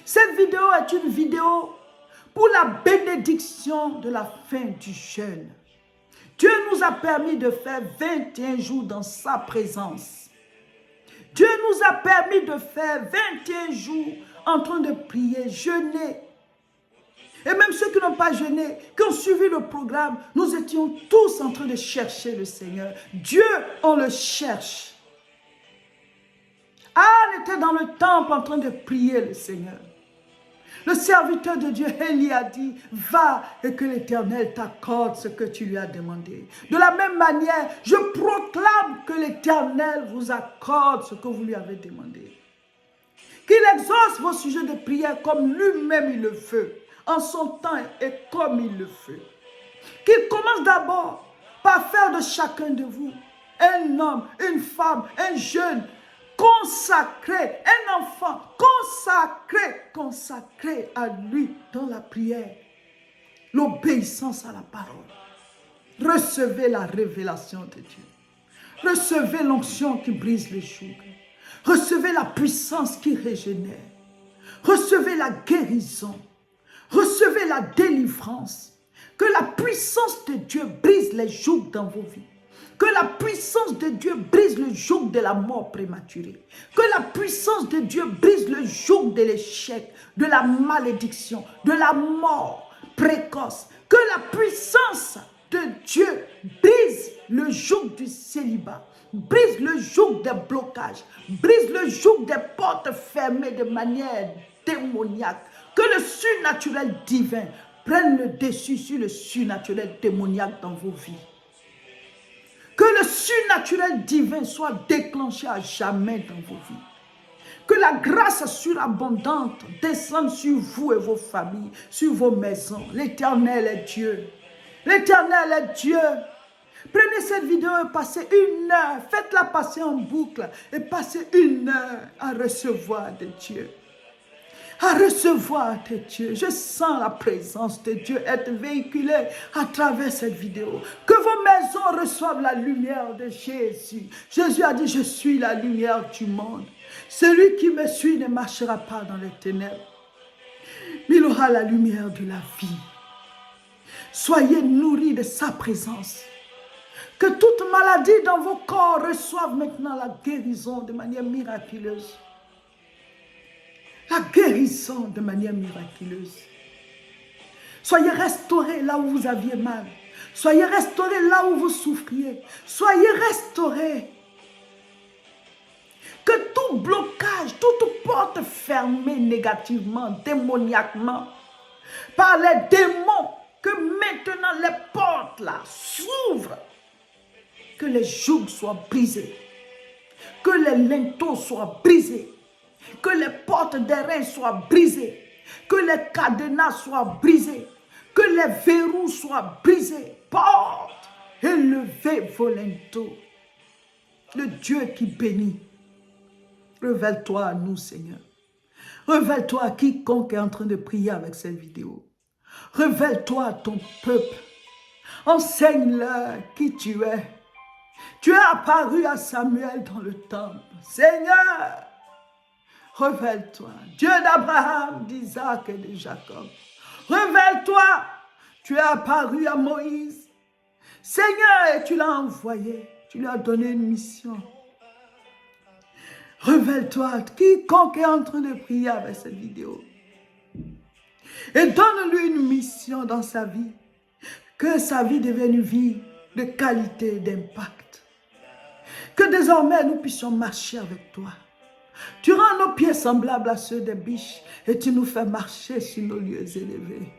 Cette vidéo est une vidéo pour la bénédiction de la fin du jeûne. Dieu nous a permis de faire 21 jours dans sa présence. Dieu nous a permis de faire 21 jours en train de prier, jeûner. Et même ceux qui n'ont pas jeûné, qui ont suivi le programme, nous étions tous en train de chercher le Seigneur. Dieu, on le cherche. Anne était dans le temple en train de prier le Seigneur. Le serviteur de Dieu, Élie, a dit, va et que l'Éternel t'accorde ce que tu lui as demandé. De la même manière, je proclame que l'Éternel vous accorde ce que vous lui avez demandé. Qu'il exauce vos sujets de prière comme lui-même il le veut, en son temps et comme il le veut. Qu'il commence d'abord par faire de chacun de vous un homme, une femme, un jeune, consacré, un enfant, consacré à lui dans la prière, l'obéissance à la parole. Recevez la révélation de Dieu. Recevez l'onction qui brise les jougs. Recevez la puissance qui régénère. Recevez la guérison. Recevez la délivrance. Que la puissance de Dieu brise les jougs dans vos vies. Que la puissance de Dieu brise le joug de la mort prématurée. Que la puissance de Dieu brise le joug de l'échec, de la malédiction, de la mort précoce. Que la puissance de Dieu brise le joug du célibat. Brise le joug des blocages. Brise le joug des portes fermées de manière démoniaque. Que le surnaturel divin prenne le dessus sur le surnaturel démoniaque dans vos vies. Que le surnaturel divin soit déclenché à jamais dans vos vies. Que la grâce surabondante descende sur vous et vos familles, sur vos maisons. L'Éternel est Dieu. L'Éternel est Dieu. Prenez cette vidéo et passez 1 heure. Faites-la passer en boucle et passez 1 heure à recevoir de Dieu. À recevoir de Dieu. Je sens la présence de Dieu être véhiculée à travers cette vidéo. Que vos maisons reçoivent la lumière de Jésus. Jésus a dit, je suis la lumière du monde. Celui qui me suit ne marchera pas dans les ténèbres, mais il aura la lumière de la vie. Soyez nourris de sa présence. Que toute maladie dans vos corps reçoive maintenant la guérison de manière miraculeuse. La guérison de manière miraculeuse. Soyez restaurés là où vous aviez mal. Soyez restaurés là où vous souffriez. Soyez restaurés. Que tout blocage, toute porte fermée négativement, démoniaquement, par les démons, que maintenant les portes là s'ouvrent. Que les jougs soient brisés. Que les linteaux soient brisés. Que les portes des reins soient brisées. Que les cadenas soient brisés. Que les verrous soient brisés. Porte, élevez vos linteaux. Le Dieu qui bénit. Révèle-toi à nous, Seigneur. Révèle-toi à quiconque est en train de prier avec cette vidéo. Révèle-toi à ton peuple. Enseigne-leur qui tu es. Tu es apparu à Samuel dans le temple. Seigneur, révèle-toi. Dieu d'Abraham, d'Isaac et de Jacob. Révèle-toi. Tu es apparu à Moïse. Seigneur, et tu l'as envoyé. Tu lui as donné une mission. Révèle-toi. Quiconque est en train de prier avec cette vidéo. Et donne-lui une mission dans sa vie. Que sa vie devienne une vie de qualité et d'impact. Que désormais nous puissions marcher avec toi. Tu rends nos pieds semblables à ceux des biches et tu nous fais marcher sur nos lieux élevés.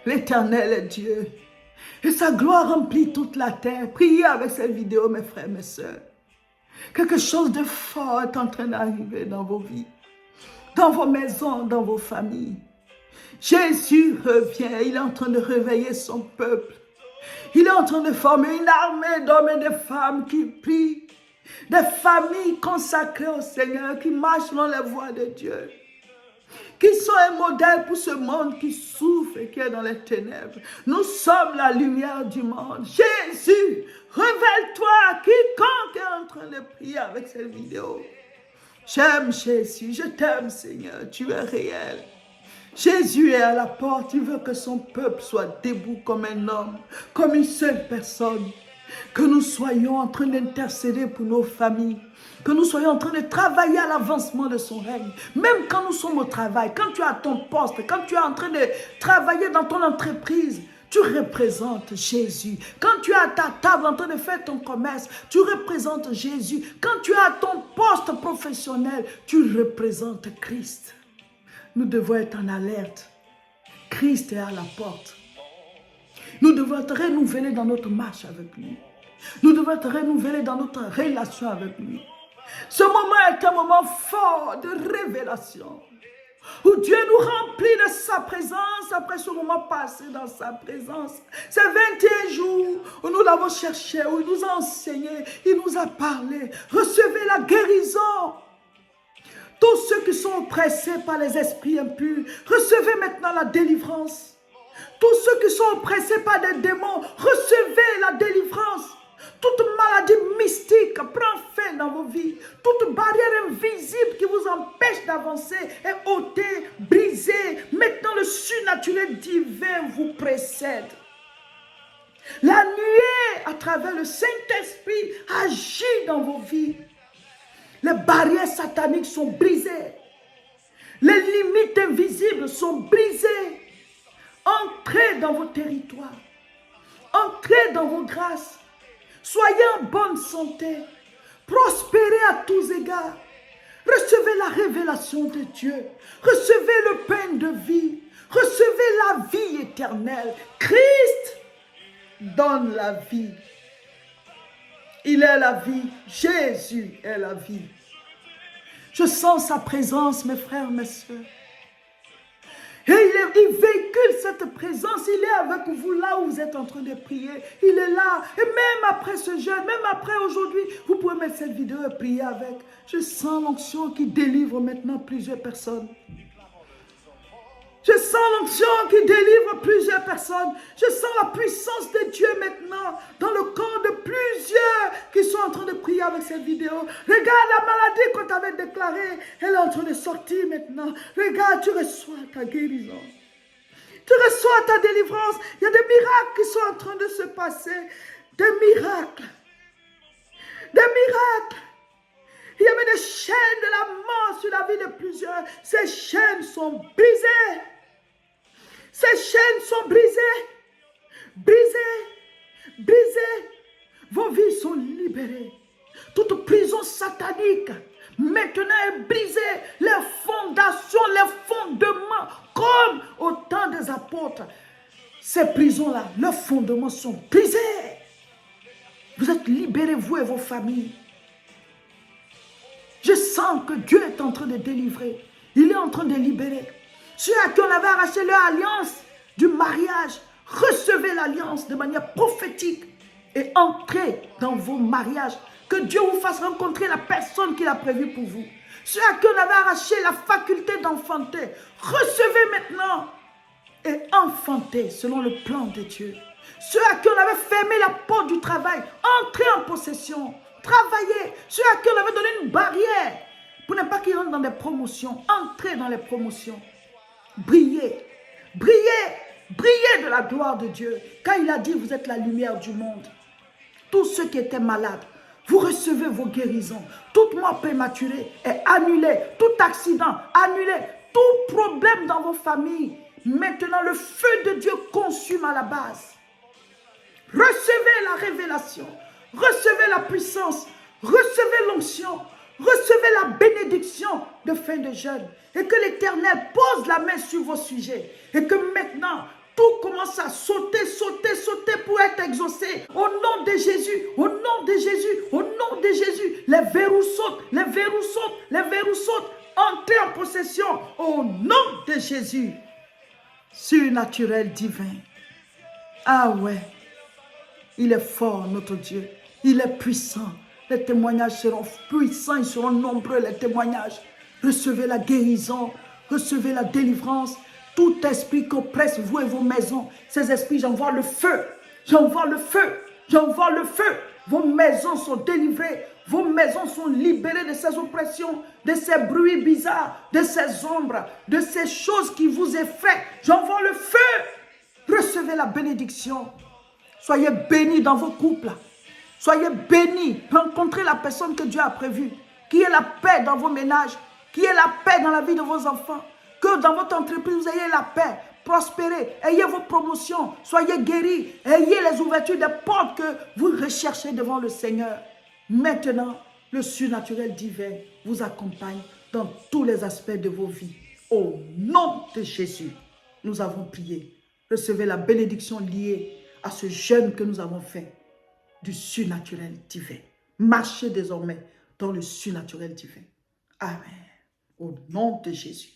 L'Éternel est Dieu et sa gloire remplit toute la terre. Priez avec cette vidéo, mes frères, mes sœurs. Quelque chose de fort est en train d'arriver dans vos vies, dans vos maisons, dans vos familles. Jésus revient, il est en train de réveiller son peuple. Il est en train de former une armée d'hommes et de femmes qui prient. Des familles consacrées au Seigneur, qui marchent dans les voies de Dieu. Qui sont un modèle pour ce monde qui souffre et qui est dans les ténèbres. Nous sommes la lumière du monde. Jésus, révèle-toi, quiconque est en train de prier avec cette vidéo. J'aime Jésus, je t'aime Seigneur, tu es réel. Jésus est à la porte. Il veut que son peuple soit debout comme un homme, comme une seule personne. Que nous soyons en train d'intercéder pour nos familles. Que nous soyons en train de travailler à l'avancement de son règne. Même quand nous sommes au travail, quand tu es à ton poste, quand tu es en train de travailler dans ton entreprise, tu représentes Jésus. Quand tu es à ta table en train de faire ton commerce, tu représentes Jésus. Quand tu es à ton poste professionnel, tu représentes Christ. Nous devons être en alerte. Christ est à la porte. Nous devons être renouvelés dans notre marche avec lui. Nous devons être renouvelés dans notre relation avec lui. Ce moment est un moment fort de révélation, où Dieu nous remplit de sa présence après ce moment passé dans sa présence. Ces 21 jours où nous l'avons cherché, où il nous a enseigné, il nous a parlé. Recevez la guérison. Tous ceux qui sont oppressés par les esprits impurs, recevez maintenant la délivrance. Tous ceux qui sont oppressés par des démons, recevez la délivrance. Toute maladie mystique prend fin dans vos vies. Toute barrière invisible qui vous empêche d'avancer est ôtée, brisée. Maintenant, le surnaturel divin vous précède. La nuée, à travers le Saint-Esprit, agit dans vos vies. Les barrières sataniques sont brisées. Les limites invisibles sont brisées. Entrez dans vos territoires. Entrez dans vos grâces. Soyez en bonne santé. Prospérez à tous égards. Recevez la révélation de Dieu. Recevez le pain de vie. Recevez la vie éternelle. Christ donne la vie. Il est la vie. Jésus est la vie. Je sens sa présence, mes frères, mes soeurs. Et il véhicule cette présence, il est avec vous là où vous êtes en train de prier. Il est là. Et même après ce jeûne, même après aujourd'hui, vous pouvez mettre cette vidéo et prier avec. Je sens l'onction qui délivre maintenant plusieurs personnes. Je sens l'onction qui délivre plusieurs personnes. Je sens la puissance de Dieu maintenant dans le corps de plusieurs qui sont en train de prier avec cette vidéo. Regarde la maladie qu'on t'avait déclarée. Elle est en train de sortir maintenant. Regarde, tu reçois ta guérison. Tu reçois ta délivrance. Il y a des miracles qui sont en train de se passer. Des miracles. Des miracles. Il y avait des chaînes de la mort sur la vie de plusieurs. Ces chaînes sont brisées. Ces chaînes sont brisées. Brisées. Brisées. Vos vies sont libérées. Toute prison satanique maintenant est brisée. Les fondations, les fondements, comme au temps des apôtres. Ces prisons-là, leurs fondements sont brisés. Vous êtes libérés, vous et vos familles. Je sens que Dieu est en train de délivrer. Il est en train de libérer. Ceux à qui on avait arraché leur alliance du mariage, recevez l'alliance de manière prophétique et entrez dans vos mariages. Que Dieu vous fasse rencontrer la personne qu'il a prévue pour vous. Ceux à qui on avait arraché la faculté d'enfanter, recevez maintenant et enfantez selon le plan de Dieu. Ceux à qui on avait fermé la porte du travail, entrez en possession. Travaillez. Ceux à qui on avait donné une barrière pour ne pas qu'ils rentrent dans des promotions, entrez dans les promotions. Brillez. Brillez. Brillez de la gloire de Dieu. Quand il a dit, vous êtes la lumière du monde. Tous ceux qui étaient malades, vous recevez vos guérisons. Toute mort prématurée est annulée. Tout accident annulé. Tout problème dans vos familles. Maintenant, le feu de Dieu consume à la base. Recevez la révélation. Recevez la puissance. Recevez l'onction. Recevez la bénédiction de fin de jeûne. Et que l'Éternel pose la main sur vos sujets. Et que maintenant, tout commence à sauter, sauter, sauter pour être exaucé. Au nom de Jésus, au nom de Jésus, au nom de Jésus. Les verrous sautent, les verrous sautent, les verrous sautent. Entrez en possession au nom de Jésus. Surnaturel divin. Ah ouais, il est fort notre Dieu. Il est puissant. Les témoignages seront puissants, ils seront nombreux les témoignages. Recevez la guérison, recevez la délivrance. Tout esprit qu'oppresse vous et vos maisons, ces esprits, j'envoie le feu. J'envoie le feu. J'envoie le feu. Vos maisons sont délivrées. Vos maisons sont libérées de ces oppressions, de ces bruits bizarres, de ces ombres, de ces choses qui vous effraient. J'envoie le feu. Recevez la bénédiction. Soyez bénis dans vos couples. Soyez bénis. Rencontrez la personne que Dieu a prévue. Qui est la paix dans vos ménages. Qui est la paix dans la vie de vos enfants. Que dans votre entreprise, vous ayez la paix. Prospérez. Ayez vos promotions. Soyez guéris. Ayez les ouvertures des portes que vous recherchez devant le Seigneur. Maintenant, le surnaturel divin vous accompagne dans tous les aspects de vos vies. Au nom de Jésus, nous avons prié. Recevez la bénédiction liée à ce jeûne que nous avons fait du surnaturel divin. Marchez désormais dans le surnaturel divin. Amen. Au nom de Jésus.